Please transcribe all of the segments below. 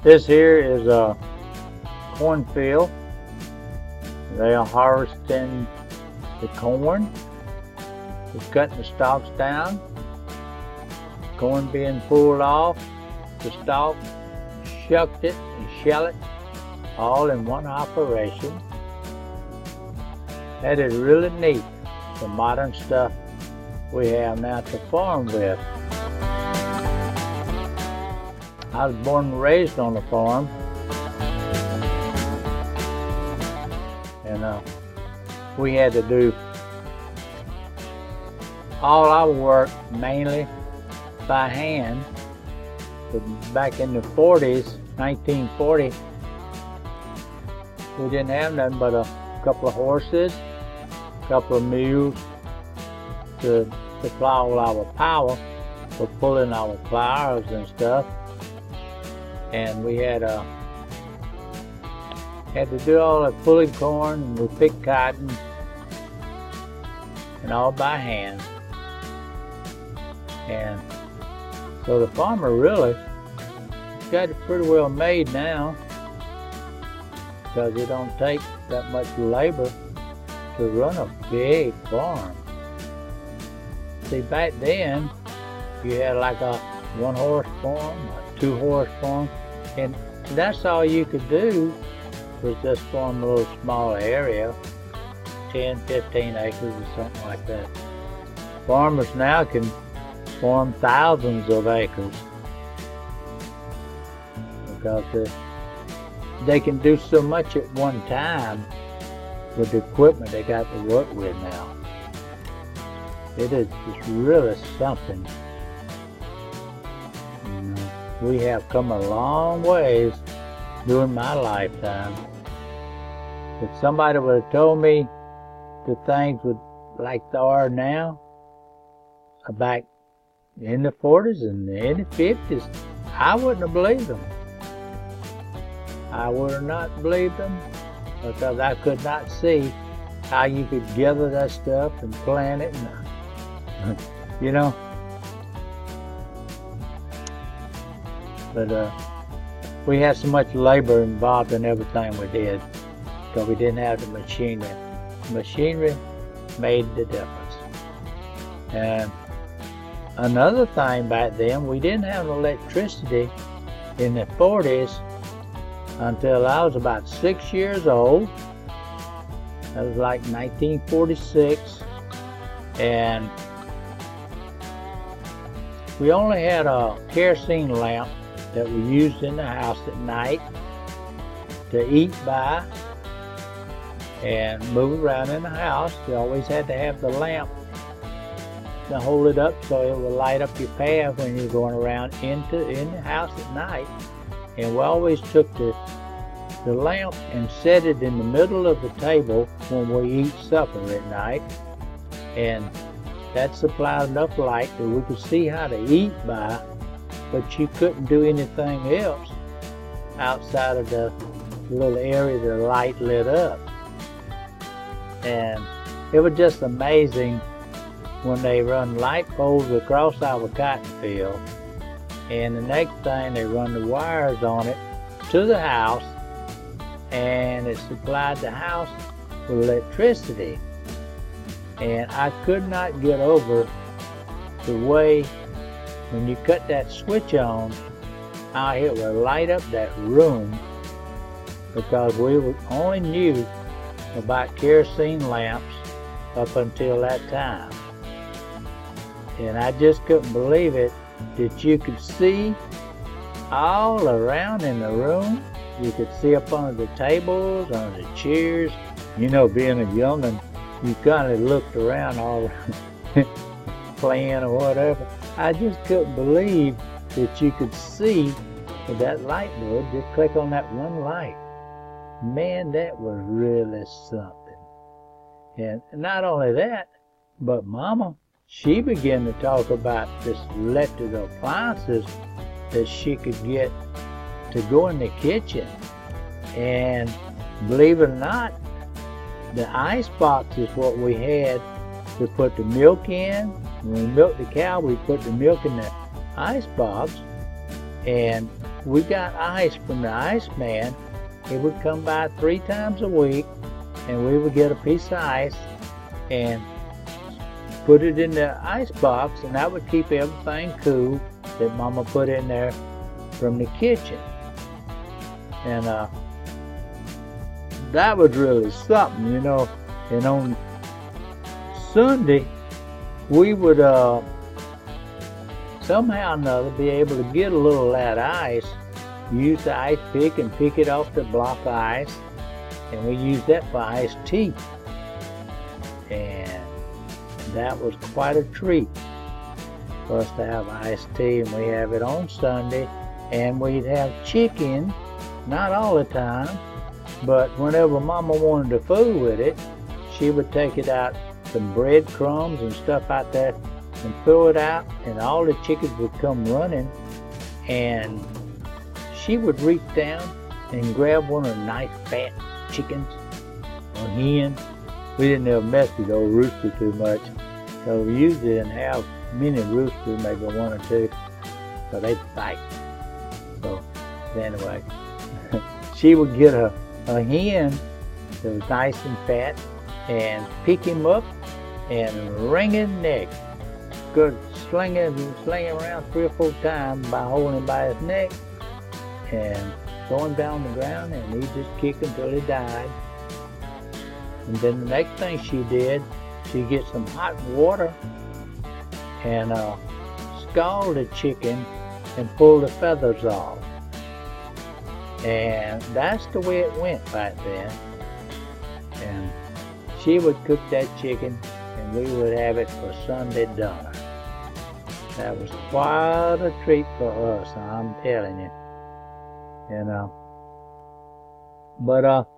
This here is a cornfield. They are harvesting the corn. They're cutting the stalks down. Corn being pulled off the stalk, shucked it and shell it, all in one operation. That is really neat, the modern stuff we have now to farm with. I was born and raised on a farm, and we had to do all our work mainly by hand. But back in the 40s, 1940, we didn't have nothing but a couple of horses, a couple of mules to supply all our power for pulling our plows and stuff. And we had to do all the pulling corn, and we picked cotton, and all by hand. And so the farmer really got it pretty well made now, because it don't take that much labor to run a big farm. See, back then you had like a 1-horse farm, a 2-horse farm, and that's all you could do was just farm a little small area, 10, 15 acres or something like that. Farmers now can farm thousands of acres because they can do so much at one time with the equipment they got to work with now. It is just really something. We have come a long ways during my lifetime. If somebody would have told me the things would like they are now, back in the 40s and in the 50s, I wouldn't have believed them. I would have not believed them, because I could not see how you could gather that stuff and plant it, and, you know. But we had so much labor involved in everything we did, because we didn't have the machinery. Machinery made the difference. And another thing back then, we didn't have electricity in the 40s until I was about 6 years old. That was like 1946. And we only had a kerosene lamp that we used in the house at night to eat by and move around in the house. You always had to have the lamp to hold it up so it would light up your path when you're going around in the house at night. And we always took the lamp and set it in the middle of the table when we eat supper at night, and that supplied enough light that we could see how to eat by, but you couldn't do anything else outside of the little area the light lit up. And it was just amazing when they run light poles across our cotton field, and the next thing they run the wires on it to the house, and it supplied the house with electricity. And I could not get over the way when you cut that switch on, how it would light up that room, because we only knew about kerosene lamps up until that time. And I just couldn't believe it, that you could see all around in the room. You could see up under the tables, under the chairs. You know, being a young'un, you kind of looked around all around, playing or whatever. I just couldn't believe that you could see with that light bulb, just click on that one light. Man, that was really something. And not only that, but Mama, she began to talk about this electric appliances that she could get to go in the kitchen. And believe it or not, the ICEBOX is what we had to put the milk in. When we milked the cow, we put the milk in the ICEBOX, and we got ice from the Iceman. He would come by 3 times a week, and we would get a piece of ice and put it in the ice box, and that would keep everything cool that Mama put in there from the kitchen. And that was really something, you know. And on Sunday, we would somehow or another be able to get a little of that ice, use the ice pick and pick it off the block of ice, and we use that for iced tea. And that was quite a treat for us to have iced tea, and we have it on Sunday. And we'd have chicken, not all the time, but whenever Mama wanted to fool with it, she would take it out, some breadcrumbs and stuff out there, and throw it out, and all the chickens would come running, and she would reach down and grab one of the nice fat chickens or hen. We didn't ever mess with old rooster too much, so we usually didn't have many roosters, maybe 1 or 2, so they'd fight. So anyway, she would get a hen that was nice and fat and pick him up and wring his neck. Good, sling him around 3 or 4 times by holding him by his neck and throw him down the ground, and he'd just kick until he died. And then the next thing she did, she'd get some hot water and scald the chicken and pull the feathers off. And that's the way it went back then. And she would cook that chicken, and we would have it for Sunday dinner. That was quite a treat for us, I'm telling you. You know. But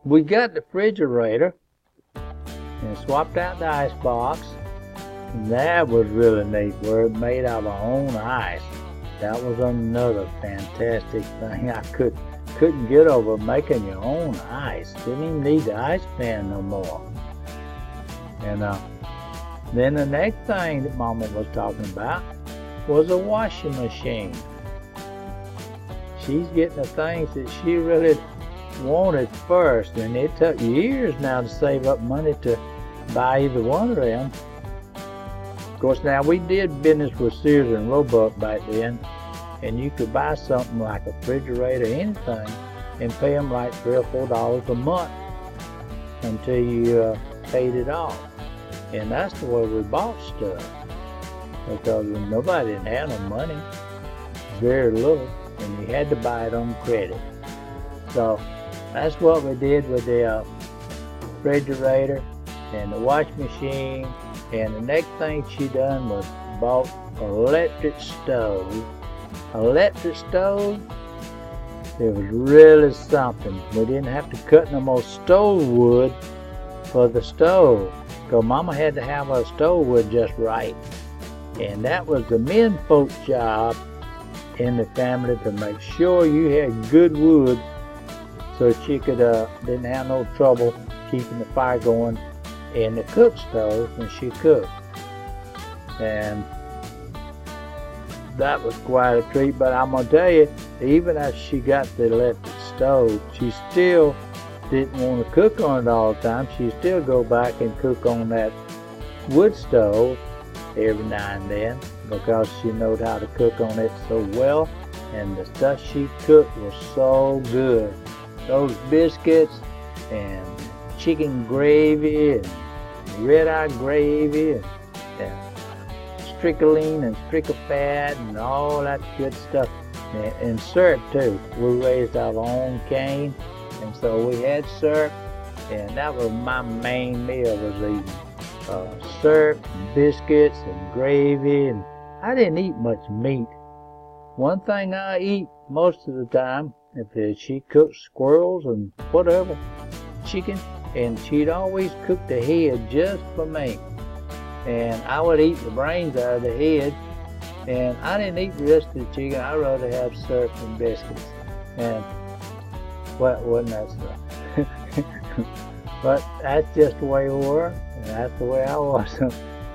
we got the refrigerator and swapped out the ice box. And that was really neat. We're made out of our own ice. That was another fantastic thing. I couldn't get over making your own ice. Didn't even need the ice pan no more. And then the next thing that Mama was talking about was a washing machine. She's getting the things that she really wanted first, and it took years now to save up money to buy either one of them. Of course, now we did business with Sears and Roebuck back then, and you could buy something like a refrigerator, anything, and pay them like $3 or $4 a month until you paid it off. And that's the way we bought stuff, because nobody didn't have no money, very little, and you had to buy it on credit. So that's what we did with the refrigerator and the washing machine. And the next thing she done was bought an electric stove. Electric stove, it was really something. We didn't have to cut no more stove wood for the stove, because Mama had to have her stove wood just right. And that was the men folks' job in the family, to make sure you had good wood so she could didn't have no trouble keeping the fire going in the cook stove when she cooked. And that was quite a treat. But I'm gonna tell you, even as she got the electric stove, she still didn't want to cook on it all the time. She still go back and cook on that wood stove every now and then, because she knowed how to cook on it so well, and the stuff she cooked was so good. Those biscuits and chicken gravy and red-eye gravy and stricoline and stricofat and all that good stuff, and syrup too. We raised our own cane, and so we had syrup, and that was my main meal, was eating syrup and biscuits and gravy. And I didn't eat much meat. One thing I eat most of the time, if she cooked squirrels and whatever, chicken, and she'd always cook the head just for me. And I would eat the brains out of the head, and I didn't eat the rest of the chicken. I'd rather have syrup and biscuits. And well, wasn't that stuff? But that's just the way we were, and that's the way I was.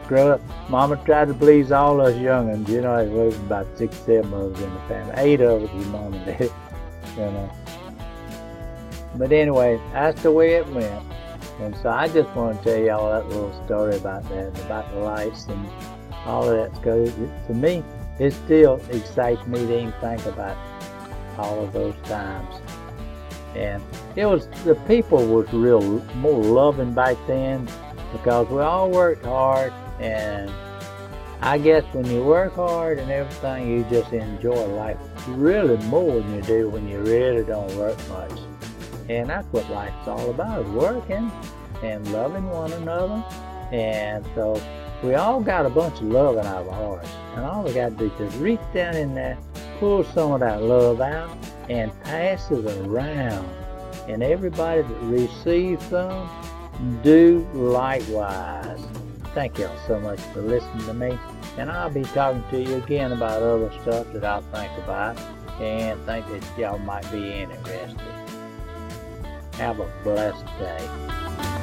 grow up. Mama tried to please all us young'uns. You know, there was about 6, 7 of us in the family. 8 of us was Mom and Dad. You know. But anyway, that's the way it went. And so I just want to tell y'all that little story about that, about the lights and all of that. Because to me, it still excites me to even think about all of those times. And it was, the people was real more loving back then, because we all worked hard, and I guess when you work hard and everything, you just enjoy life really more than you do when you really don't work much. And that's what life's all about, is working and loving one another. And so we all got a bunch of love in our hearts, and all we got to do is just reach down in there, pull some of that love out, and pass it around. And everybody that receives some, do likewise. Thank y'all so much for listening to me. And I'll be talking to you again about other stuff that I'll think about and think that y'all might be interested. Have a blessed day.